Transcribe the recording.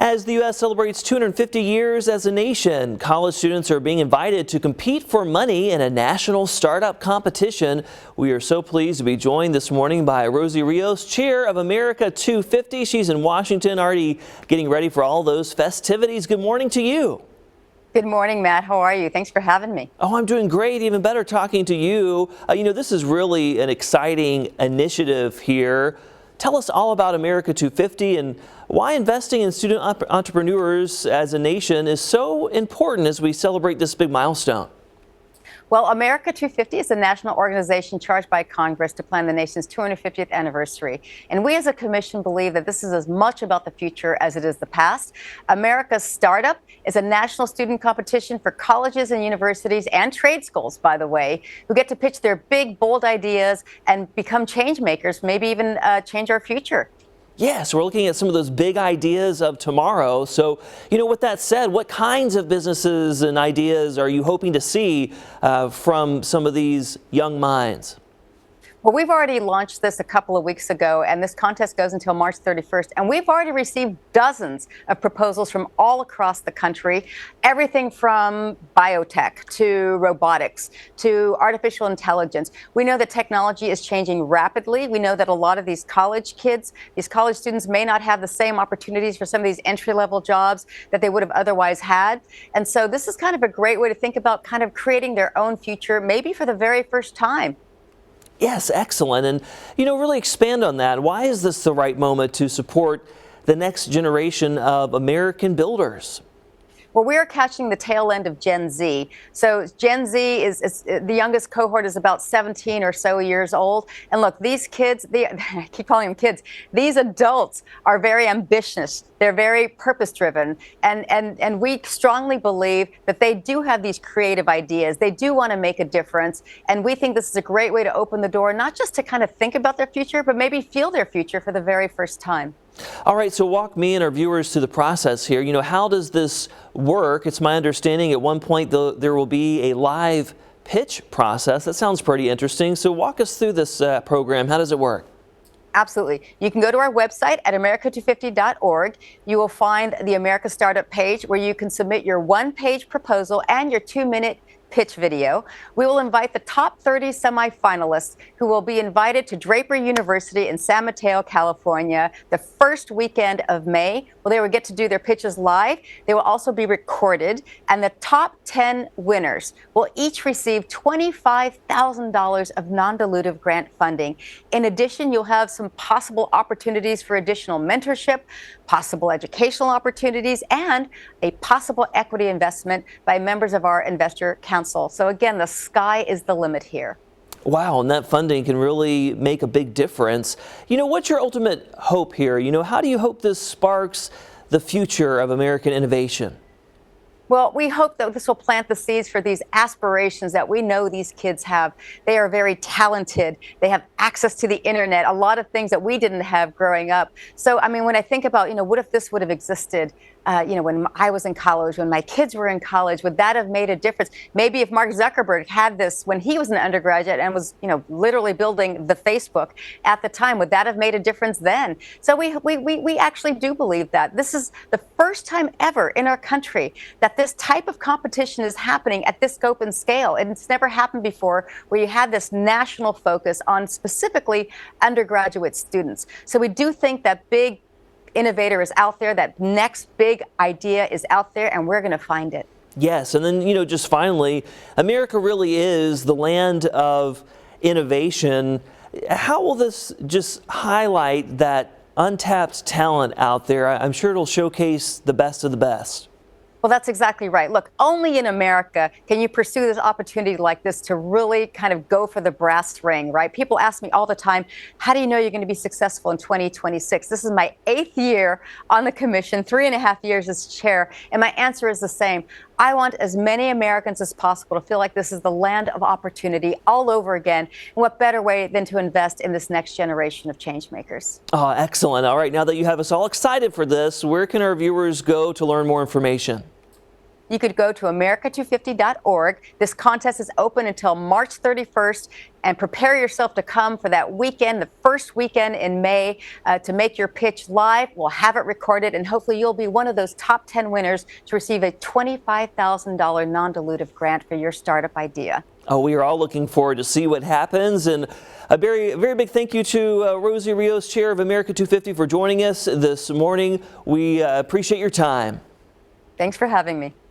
As the U.S. celebrates 250 years as a nation, college students are being invited to compete for money in a national startup competition. We are so pleased to be joined this morning by Rosie Rios, chair of America250. She's in Washington, already getting ready for all those festivities. Good morning to you. Good morning, Matt. How are you? Thanks for having me. Oh, I'm doing great. Even better talking to you. This is really an exciting initiative here. Tell us all about America250 and why investing in student entrepreneurs as a nation is so important as we celebrate this big milestone. Well, America250 is a national organization charged by Congress to plan the nation's 250th anniversary. And we as a commission believe that this is as much about the future as it is the past. America's Startup is a national student competition for colleges and universities and trade schools, by the way, who get to pitch their big, bold ideas and become change makers, maybe even change our future. Yes, we're looking at some of those big ideas of tomorrow. So, with that said, what kinds of businesses and ideas are you hoping to see from some of these young minds? Well, we've already launched this a couple of weeks ago, and this contest goes until March 31st. And we've already received dozens of proposals from all across the country, everything from biotech to robotics to artificial intelligence. We know that technology is changing rapidly. We know that a lot of these college kids, these college students may not have the same opportunities for some of these entry-level jobs that they would have otherwise had. And so this is kind of a great way to think about kind of creating their own future, maybe for the very first time. Yes, excellent. And, really expand on that. Why is this the right moment to support the next generation of American builders? Well, we are catching the tail end of Gen Z. So Gen Z is the youngest cohort is about 17 or so years old. And look, these kids, I keep calling them kids, these adults are very ambitious. They're very purpose-driven. And we strongly believe that they do have these creative ideas. They do want to make a difference. And we think this is a great way to open the door, not just to kind of think about their future, but maybe feel their future for the very first time. All right, so walk me and our viewers through the process here. How does this work? It's my understanding at one point there will be a live pitch process. That sounds pretty interesting. So walk us through this program. How does it work? Absolutely. You can go to our website at America250.org. You will find the America Startup page where you can submit your one-page proposal and your 2-minute pitch video. We will invite the top 30 semifinalists who will be invited to Draper University in San Mateo, California, the first weekend of May. Well, they will get to do their pitches live. They will also be recorded. And the top 10 winners will each receive $25,000 of non-dilutive grant funding. In addition, you'll have some possible opportunities for additional mentorship, possible educational opportunities, and a possible equity investment by members of our investor council. So again, the sky is the limit here. Wow, and that funding can really make a big difference. What's your ultimate hope here? How do you hope this sparks the future of American innovation? Well, we hope that this will plant the seeds for these aspirations that we know these kids have. They are very talented. They have access to the internet, a lot of things that we didn't have growing up. So, when I think about, what if this would have existed, when I was in college, when my kids were in college, would that have made a difference? Maybe if Mark Zuckerberg had this when he was an undergraduate and was, literally building the Facebook at the time, would that have made a difference then? So we actually do believe that. This is the first time ever in our country that this type of competition is happening at this scope and scale. And it's never happened before where you had this national focus on specifically undergraduate students. So we do think that big innovator is out there, that next big idea is out there, and we're going to find it. Yes, and then, just finally, America really is the land of innovation. How will this just highlight that untapped talent out there? I'm sure it'll showcase the best of the best. Well, that's exactly right. Look, only in America can you pursue this opportunity like this to really kind of go for the brass ring, right? People ask me all the time, how do you know you're going to be successful in 2026? This is my 8th year on the commission, 3.5 years as chair, and my answer is the same. I want as many Americans as possible to feel like this is the land of opportunity all over again. And what better way than to invest in this next generation of change makers? Oh, excellent. All right, now that you have us all excited for this, where can our viewers go to learn more information? You could go to America250.org. This contest is open until March 31st, and prepare yourself to come for that weekend, the first weekend in May, to make your pitch live. We'll have it recorded, and hopefully you'll be one of those top 10 winners to receive a $25,000 non-dilutive grant for your startup idea. Oh, we are all looking forward to see what happens. And a very big thank you to Rosie Rios, chair of America250, for joining us this morning. We appreciate your time. Thanks for having me.